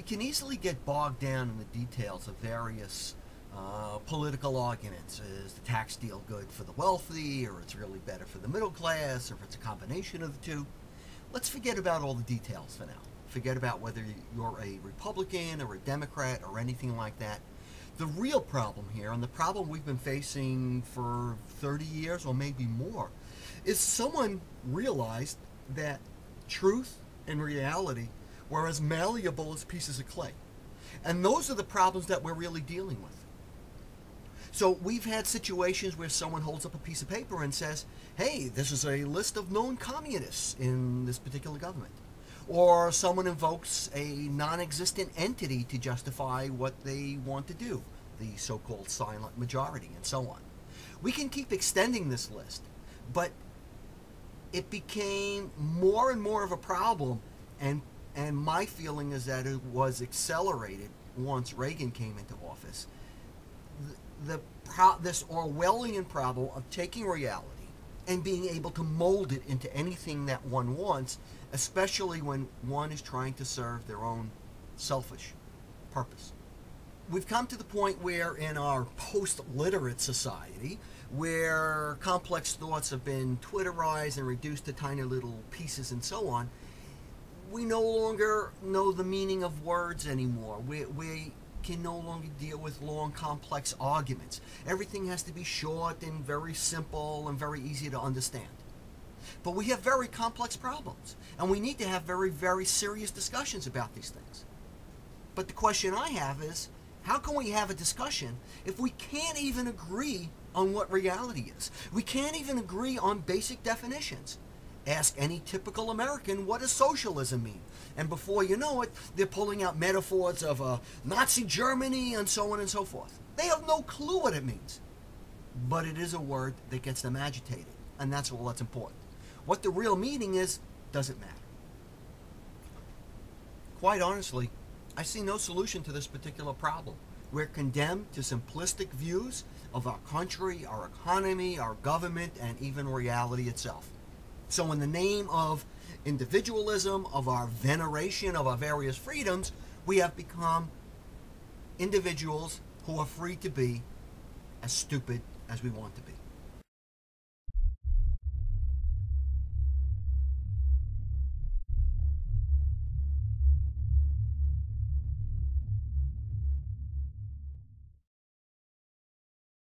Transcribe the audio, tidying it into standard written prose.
can easily get bogged down in the details of various political arguments. Is the tax deal good for the wealthy, or it's really better for the middle class, or if it's a combination of the two? Let's forget about all the details for now. Forget about whether you're a Republican or a Democrat or anything like that. The real problem here, and the problem we've been facing for 30 years or maybe more, is someone realized that truth and reality were as malleable as pieces of clay. And those are the problems that we're really dealing with. So we've had situations where someone holds up a piece of paper and says, hey, this is a list of known communists in this particular government. Or someone invokes a non-existent entity to justify what they want to do, the so-called silent majority, and so on. We can keep extending this list, but it became more and more of a problem, and my feeling is that it was accelerated once Reagan came into office. This Orwellian problem of taking reality and being able to mold it into anything that one wants, especially when one is trying to serve their own selfish purpose. We've come to the point where in our post-literate society, where complex thoughts have been Twitterized and reduced to tiny little pieces and so on, we no longer know the meaning of words anymore. We can no longer deal with long, complex arguments. Everything has to be short and very simple and very easy to understand. But we have very complex problems, and we need to have very, very serious discussions about these things. But the question I have is, how can we have a discussion if we can't even agree on what reality is? We can't even agree on basic definitions. Ask any typical American, what does socialism mean? And before you know it, they're pulling out metaphors of Nazi Germany and so on and so forth. They have no clue what it means. But it is a word that gets them agitated, and that's all that's important. What the real meaning is doesn't matter. Quite honestly, I see no solution to this particular problem. We're condemned to simplistic views of our country, our economy, our government, and even reality itself. So in the name of individualism, of our veneration of our various freedoms, we have become individuals who are free to be as stupid as we want to be.